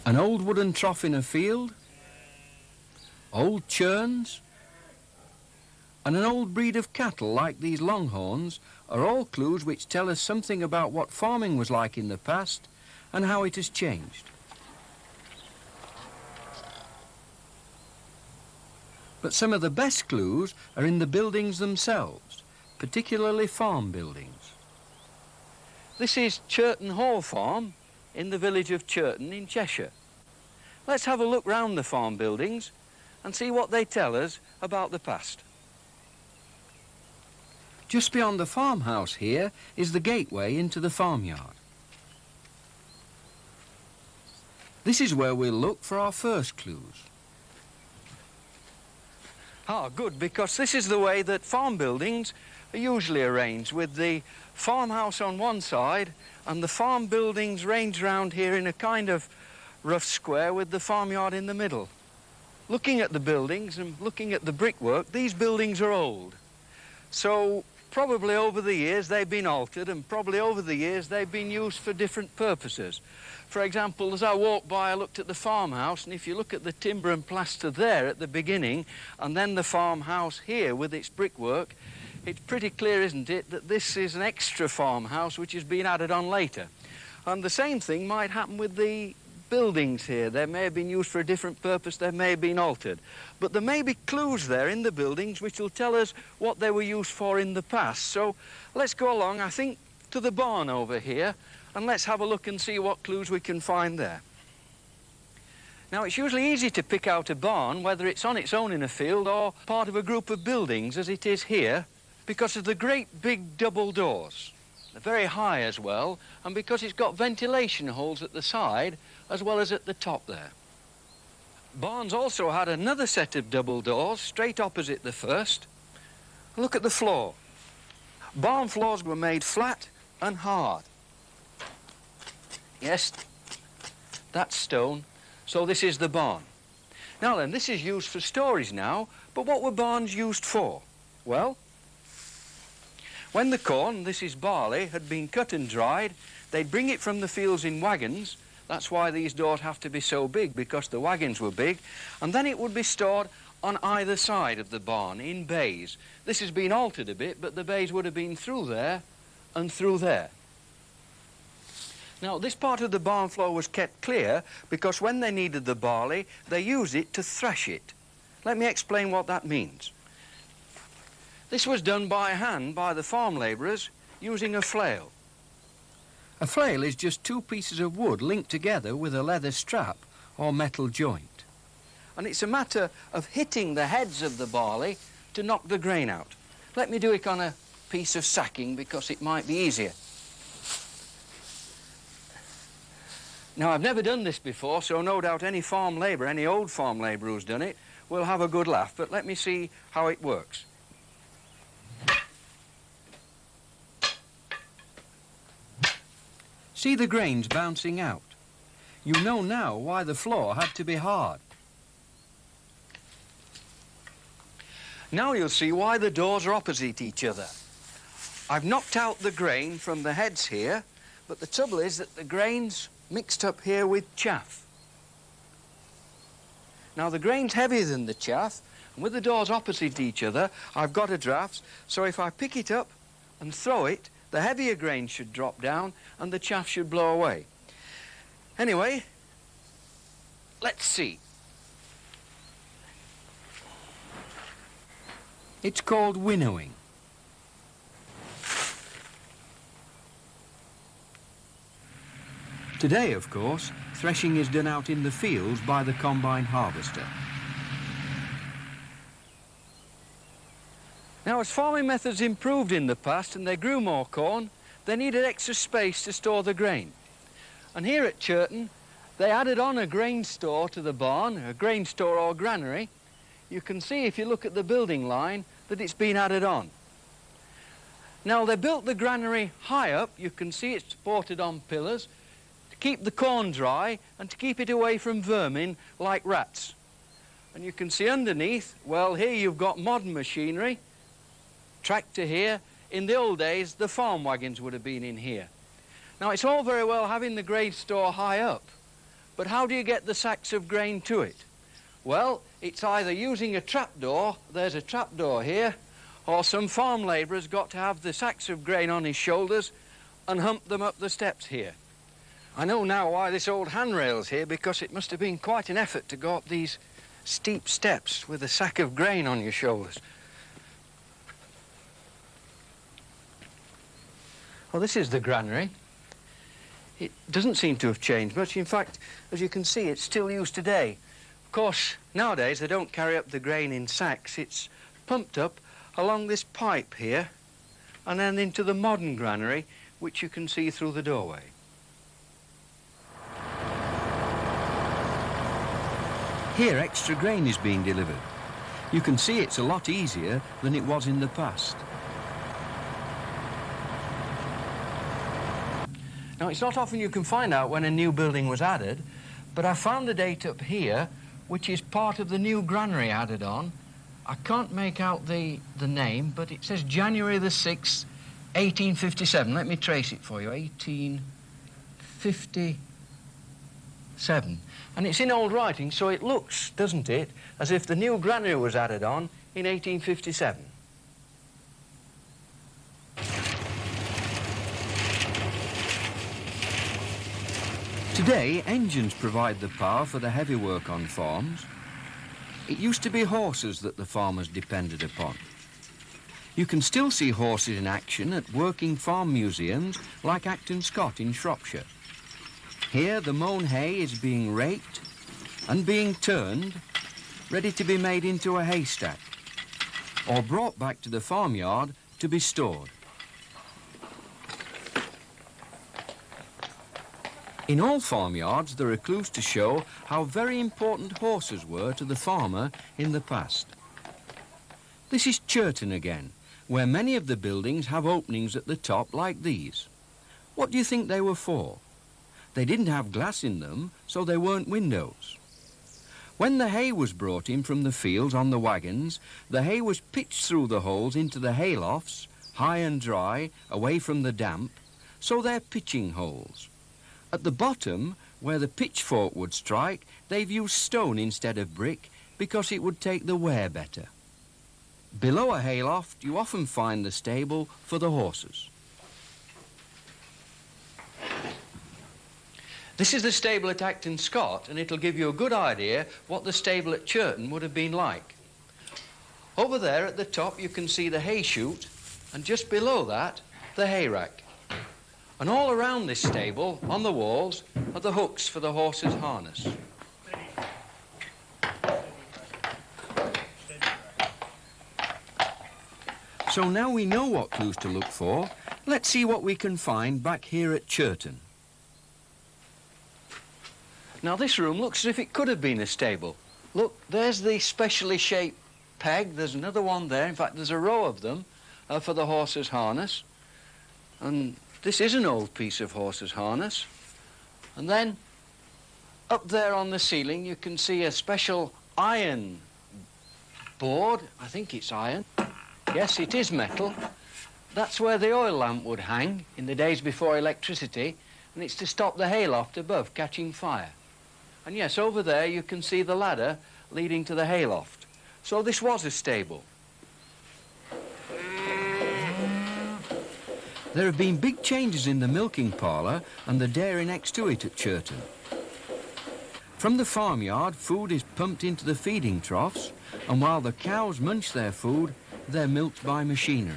An old wooden trough in a field, old churns, and an old breed of cattle like these longhorns are all clues which tell us something about what farming was like in the past and how it has changed. But some of the best clues are in the buildings themselves, particularly farm buildings. This is Churton Hall Farm in the village of Churton in Cheshire. Let's have a look round the farm buildings and see what they tell us about the past. Just beyond the farmhouse here is the gateway into the farmyard. This is where we'll look for our first clues. Ah, good, because this is the way that farm buildings are usually arranged, with the farmhouse on one side and the farm buildings ranged round here in a kind of rough square with the farmyard in the middle. Looking at the buildings and looking at the brickwork, these buildings are old. So probably over the years they've been altered, and probably over the years they've been used for different purposes. For example, as I walked by, I looked at the farmhouse, and if you look at the timber and plaster there at the beginning, and then the farmhouse here with its brickwork, it's pretty clear, isn't it, that this is an extra farmhouse which has been added on later. And the same thing might happen with the buildings here. They may have been used for a different purpose, they may have been altered. But there may be clues there in the buildings which will tell us what they were used for in the past. So let's go along, I think, to the barn over here, and let's have a look and see what clues we can find there. Now, it's usually easy to pick out a barn, whether it's on its own in a field or part of a group of buildings, as it is here, because of the great big double doors. They're very high as well, and because it's got ventilation holes at the side as well as at the top there. Barns also had another set of double doors straight opposite the first. Look at the floor. Barn floors were made flat and hard. Yes, that's stone, so this is the barn. Now then, this is used for storage now, but what were barns used for? Well, when the corn, this is barley, had been cut and dried, they'd bring it from the fields in wagons. That's why these doors have to be so big, because the wagons were big. And then it would be stored on either side of the barn in bays. This has been altered a bit, but the bays would have been through there and through there. Now, this part of the barn floor was kept clear because when they needed the barley, they used it to thresh it. Let me explain what that means. This was done by hand by the farm labourers using a flail. A flail is just two pieces of wood linked together with a leather strap or metal joint. And it's a matter of hitting the heads of the barley to knock the grain out. Let me do it on a piece of sacking because it might be easier. Now, I've never done this before, so no doubt any farm labourer, any old farm labourer who's done it, will have a good laugh, but let me see how it works. See the grains bouncing out. You know now why the floor had to be hard. Now you'll see why the doors are opposite each other. I've knocked out the grain from the heads here, but the trouble is that the grain's mixed up here with chaff. Now the grain's heavier than the chaff, and with the doors opposite each other, I've got a draft, so if I pick it up and throw it, the heavier grain should drop down and the chaff should blow away. Anyway, let's see. It's called winnowing. Today, of course, threshing is done out in the fields by the combine harvester. Now, as farming methods improved in the past and they grew more corn, they needed extra space to store the grain. And here at Churton, they added on a grain store to the barn, a grain store or granary. You can see, if you look at the building line, that it's been added on. Now, they built the granary high up. You can see it's supported on pillars to keep the corn dry and to keep it away from vermin like rats. And you can see underneath, well, here you've got modern machinery. Tractor here. In the old days, the farm wagons would have been in here. Now, it's all very well having the grain store high up, But how do you get the sacks of grain to it? Well, it's either using a trapdoor, there's a trapdoor here, or some farm labourer's got to have the sacks of grain on his shoulders and hump them up the steps here. I know now why this old handrail's here, because it must have been quite an effort to go up these steep steps with a sack of grain on your shoulders. Well, this is the granary. It doesn't seem to have changed much. In fact, as you can see, it's still used today. Of course, nowadays they don't carry up the grain in sacks. It's pumped up along this pipe here and then into the modern granary, which you can see through the doorway. Here, extra grain is being delivered. You can see it's a lot easier than it was in the past. Now, it's not often you can find out when a new building was added, but I found the date up here, which is part of the new granary added on. I can't make out the name, but it says January the 6th, 1857. Let me trace it for you, 1857. And it's in old writing, so it looks, doesn't it, as if the new granary was added on in 1857. Today, engines provide the power for the heavy work on farms. It used to be horses that the farmers depended upon. You can still see horses in action at working farm museums like Acton Scott in Shropshire. Here, the mown hay is being raked and being turned, ready to be made into a haystack, or brought back to the farmyard to be stored. In all farmyards, there are clues to show how very important horses were to the farmer in the past. This is Churton again, where many of the buildings have openings at the top like these. What do you think they were for? They didn't have glass in them, so they weren't windows. When the hay was brought in from the fields on the wagons, the hay was pitched through the holes into the hay lofts, high and dry, away from the damp, so they're pitching holes. At the bottom, where the pitchfork would strike, they've used stone instead of brick because it would take the wear better. Below a hayloft, you often find the stable for the horses. This is the stable at Acton Scott, and it'll give you a good idea what the stable at Churton would have been like. Over there at the top, you can see the hay chute, and just below that, the hay rack. And all around this stable, on the walls, are the hooks for the horses' harness. So now we know what clues to look for, let's see what we can find back here at Churton. Now this room looks as if it could have been a stable. Look, there's the specially shaped peg, there's another one there, in fact there's a row of them for the horses' harness. And this is an old piece of horse's harness. And then up there on the ceiling you can see a special iron board. I think it's iron. Yes, it is metal. That's where the oil lamp would hang in the days before electricity, and it's to stop the hayloft above catching fire. And yes, over there you can see the ladder leading to the hayloft. So this was a stable. There have been big changes in the milking parlour and the dairy next to it at Churton. From the farmyard, food is pumped into the feeding troughs, and while the cows munch their food, they're milked by machinery.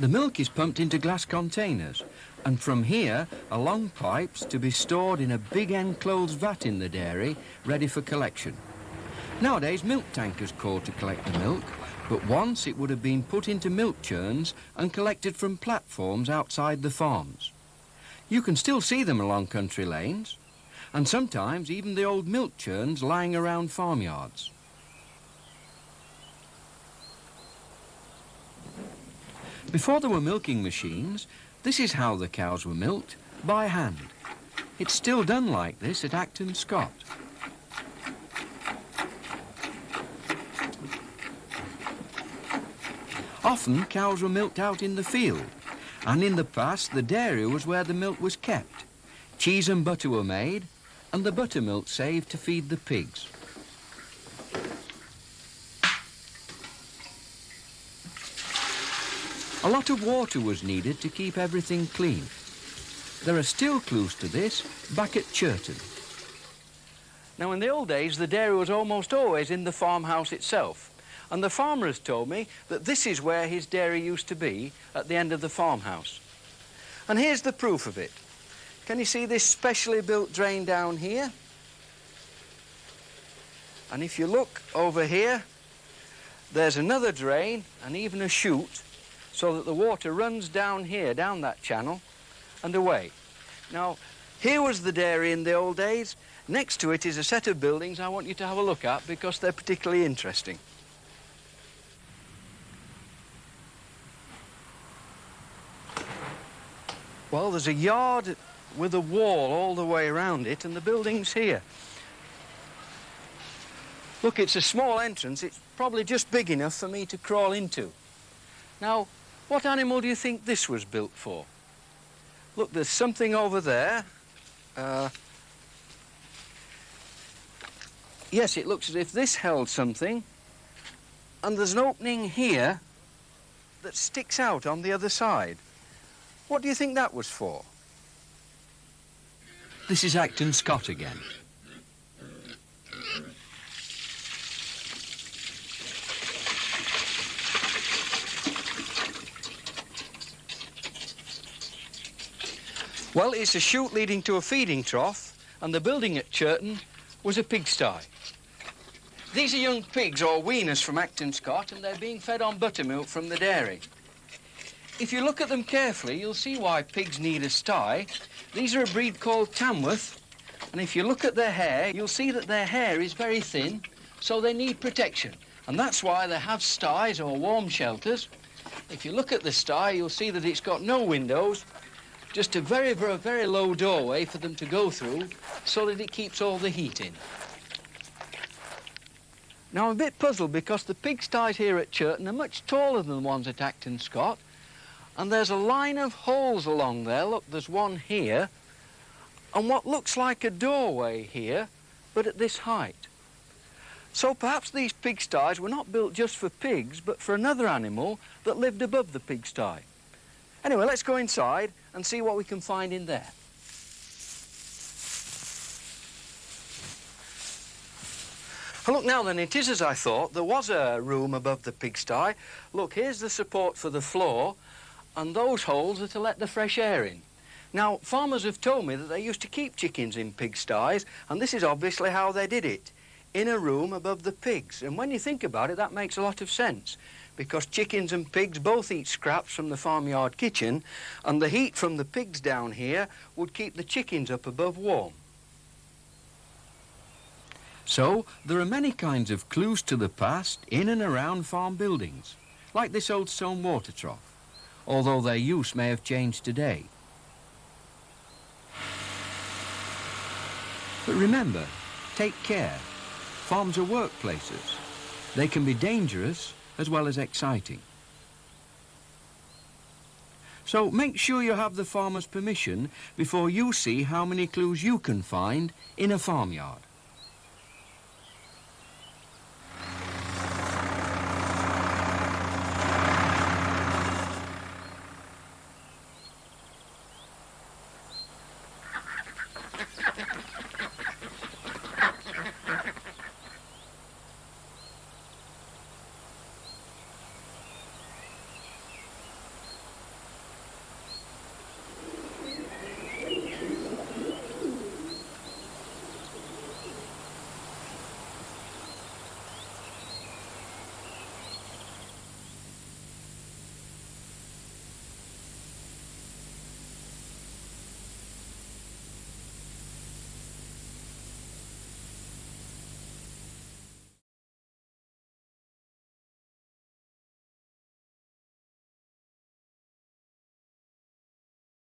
The milk is pumped into glass containers, and from here, along pipes to be stored in a big enclosed vat in the dairy, ready for collection. Nowadays, milk tankers call to collect the milk, but once it would have been put into milk churns and collected from platforms outside the farms. You can still see them along country lanes, and sometimes even the old milk churns lying around farmyards. Before there were milking machines, this is how the cows were milked, by hand. It's still done like this at Acton Scott. Often cows were milked out in the field, and in the past the dairy was where the milk was kept. Cheese and butter were made, and the buttermilk saved to feed the pigs. A lot of water was needed to keep everything clean. There are still clues to this back at Churton. Now, in the old days, the dairy was almost always in the farmhouse itself. And the farmer has told me that this is where his dairy used to be, at the end of the farmhouse. And here's the proof of it. Can you see this specially built drain down here? And if you look over here, there's another drain and even a chute, so that the water runs down here, down that channel, and away. Now, here was the dairy in the old days. Next to it is a set of buildings I want you to have a look at because they're particularly interesting. Well, there's a yard with a wall all the way around it, and the building's here. Look, it's a small entrance. It's probably just big enough for me to crawl into. Now, what animal do you think this was built for? Look, there's something over there. Yes, it looks as if this held something. And there's an opening here that sticks out on the other side. What do you think that was for? This is Acton Scott again. Well, it's a chute leading to a feeding trough, and the building at Churton was a pigsty. These are young pigs, or weaners, from Acton Scott, and they're being fed on buttermilk from the dairy. If you look at them carefully, you'll see why pigs need a sty. These are a breed called Tamworth, and if you look at their hair, you'll see that their hair is very thin, so they need protection. And that's why they have sties or warm shelters. If you look at the sty, you'll see that it's got no windows, just a very low doorway for them to go through so that it keeps all the heat in. Now, I'm a bit puzzled because the pigsties here at Churton are much taller than the ones at Acton Scott, and there's a line of holes along there. Look, there's one here, and what looks like a doorway here, but at this height. So perhaps these pigsties were not built just for pigs, but for another animal that lived above the pigsty. Anyway, let's go inside and see what we can find in there. Oh, look, now then, it is as I thought. There was a room above the pigsty. Look, here's the support for the floor, and those holes are to let the fresh air in. Now, farmers have told me that they used to keep chickens in pigsties, and this is obviously how they did it, in a room above the pigs. And when you think about it, that makes a lot of sense, because chickens and pigs both eat scraps from the farmyard kitchen, and the heat from the pigs down here would keep the chickens up above warm. So, there are many kinds of clues to the past in and around farm buildings, like this old stone water trough, although their use may have changed today. But remember, take care. Farms are workplaces. They can be dangerous as well as exciting. So make sure you have the farmer's permission before you see how many clues you can find in a farmyard.